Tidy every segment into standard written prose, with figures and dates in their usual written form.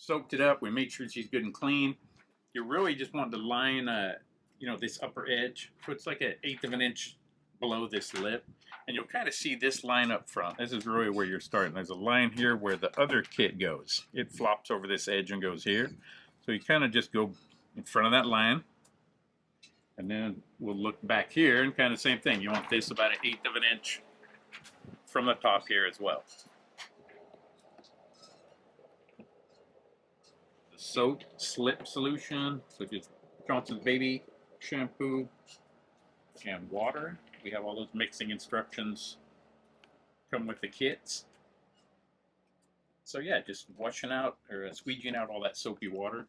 soaked it up. We made sure she's good and clean. You really just want to line, this upper edge. So it's like 1/8 of an inch below this lip. And you'll kind of see this line up front. This is really where you're starting. There's a line here where the other kit goes. It flops over this edge and goes here. So you kind of just go in front of that line. And then we'll look back here and kind of same thing. You want this about 1/8 of an inch from the top here as well. The soap slip solution, so just Johnson's Baby shampoo and water. We have all those mixing instructions come with the kits. So yeah, just washing out or squeegeeing out all that soapy water.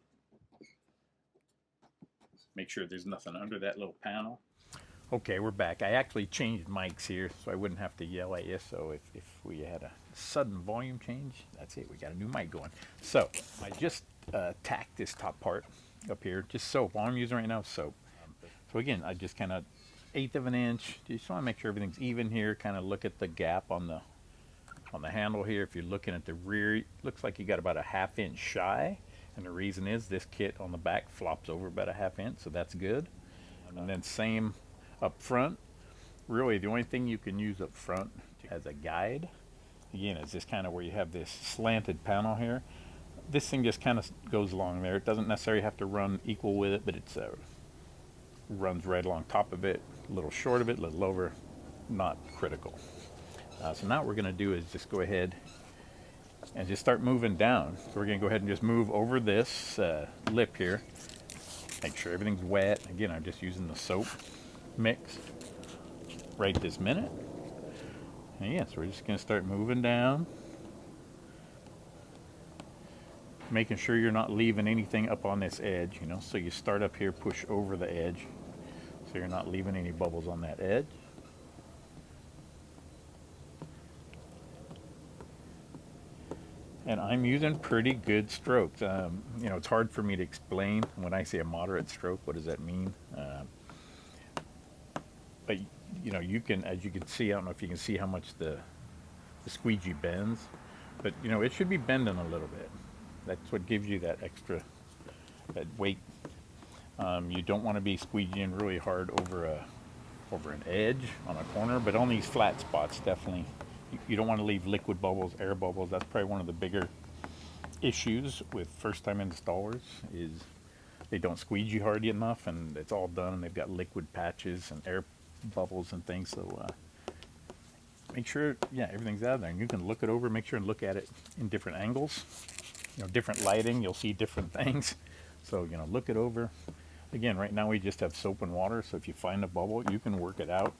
Make sure there's nothing under that little panel. Okay, we're back. I actually changed mics here so I wouldn't have to yell at you. So if we had a sudden volume change, that's it. We got a new mic going. So I just tacked this top part up here. Just soap. All I'm using right now is soap. So again, I just kind of 1/8 of an inch. Just want to make sure everything's even here. Kind of look at the gap on the handle here. If you're looking at the rear, it looks like you got about a 1/2 inch shy. And the reason is this kit on the back flops over about a 1/2 inch, so that's good. And then same up front. Really, the only thing you can use up front as a guide, again, is this kind of where you have this slanted panel here. This thing just kind of goes along there. It doesn't necessarily have to run equal with it, but it's runs right along top of it, a little short of it, a little over, not critical. So now what we're going to do is just go ahead and just start moving down. So we're going to go ahead and just move over this lip here. Make sure everything's wet. Again, I'm just using the soap mix right this minute. And yeah, so we're just going to start moving down. Making sure you're not leaving anything up on this edge, So you start up here, push over the edge. So you're not leaving any bubbles on that edge. And I'm using pretty good strokes. It's hard for me to explain when I say a moderate stroke. What does that mean? But you can, as you can see, I don't know if you can see how much the squeegee bends, but it should be bending a little bit. That's what gives you that extra, that weight. You don't want to be squeegeeing really hard over an edge on a corner, but on these flat spots, definitely. You don't want to leave liquid bubbles, air bubbles. That's probably one of the bigger issues with first-time installers is they don't squeegee hard enough, and it's all done, and they've got liquid patches and air bubbles and things. So make sure, everything's out there, and you can look it over. Make sure and look at it in different angles. Different lighting, you'll see different things. So look it over. Again, right now we just have soap and water. So if you find a bubble, you can work it out.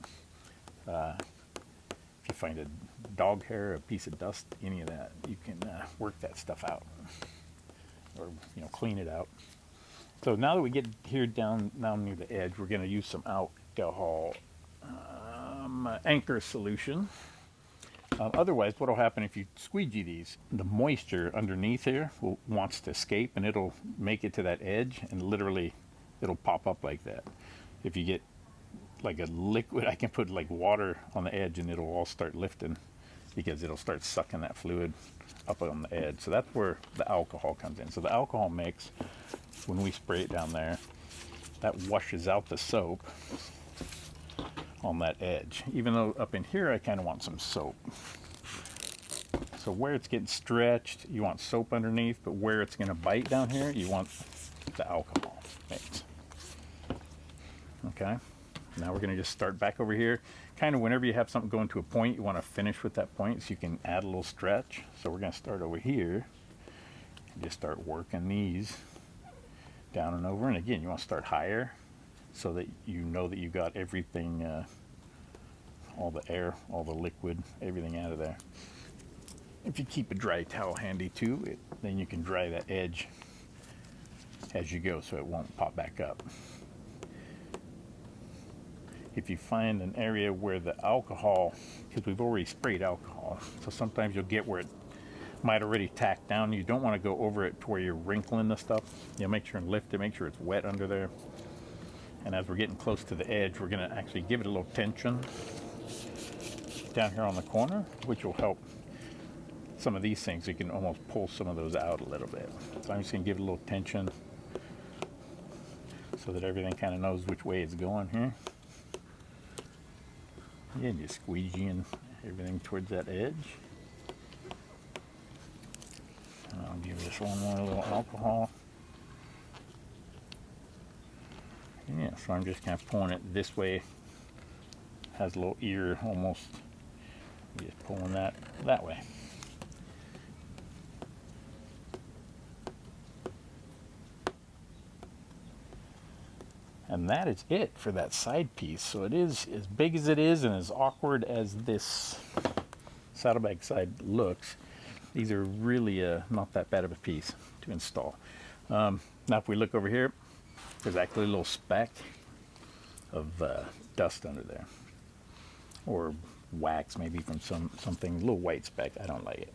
If you find a dog hair, a piece of dust, any of that, you can work that stuff out, or clean it out. So now that we get here down near the edge, we're going to use some alcohol anchor solution. Otherwise, what will happen if you squeegee these? The moisture underneath here wants to escape, and it'll make it to that edge, and literally it'll pop up like that. If you get like a liquid, I can put like water on the edge and it'll all start lifting because it'll start sucking that fluid up on the edge. So that's where the alcohol comes in. So the alcohol mix, when we spray it down there, that washes out the soap on that edge. Even though up in here I kind of want some soap. So where it's getting stretched, you want soap underneath, but where it's going to bite down here, you want the alcohol mix. Okay. Now we're going to just start back over here. Kind of whenever you have something going to a point, you want to finish with that point so you can add a little stretch. So we're going to start over here and just start working these down and over. And again, you want to start higher so that you know that you got everything, all the air, all the liquid, everything out of there. If you keep a dry towel handy too, then you can dry that edge as you go so it won't pop back up. If you find an area where the alcohol, because we've already sprayed alcohol, so sometimes you'll get where it might already tack down. You don't want to go over it to where you're wrinkling the stuff. Make sure and lift it, make sure it's wet under there. And as we're getting close to the edge, we're going to actually give it a little tension down here on the corner, which will help some of these things, you can almost pull some of those out a little bit. So I'm just going to give it a little tension so that everything kind of knows which way it's going here. Yeah, just squeegeeing everything towards that edge. And I'll give this one more little alcohol. Yeah, so I'm just kind of pulling it this way. Has a little ear almost. Just pulling that way. And that is it for that side piece. So it is as big as it is and as awkward as this saddlebag side looks. These are really not that bad of a piece to install. Now if we look over here, there's actually a little speck of dust under there. Or wax maybe from something, a little white speck. I don't like it.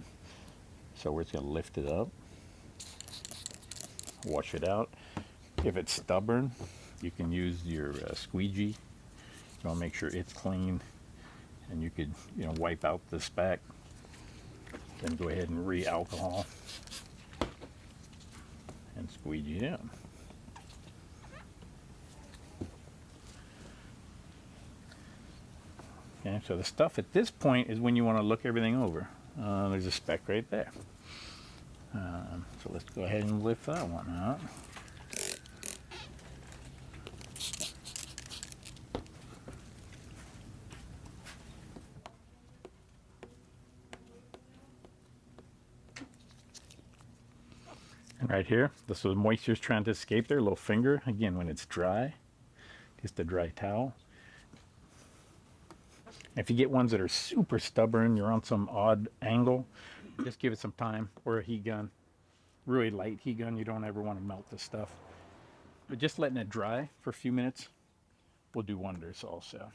So we're just going to lift it up. Wash it out. If it's stubborn, you can use your squeegee. You want to make sure it's clean, and you could, wipe out the speck. Then go ahead and re-alcohol and squeegee it in. Okay, so the stuff at this point is when you want to look everything over. There's a speck right there. So let's go ahead and lift that one out. And right here, this was moisture's trying to escape there, little finger. Again, when it's dry, just a dry towel. If you get ones that are super stubborn, you're on some odd angle, just give it some time, or a heat gun. Really light heat gun, you don't ever want to melt this stuff. But just letting it dry for a few minutes will do wonders also.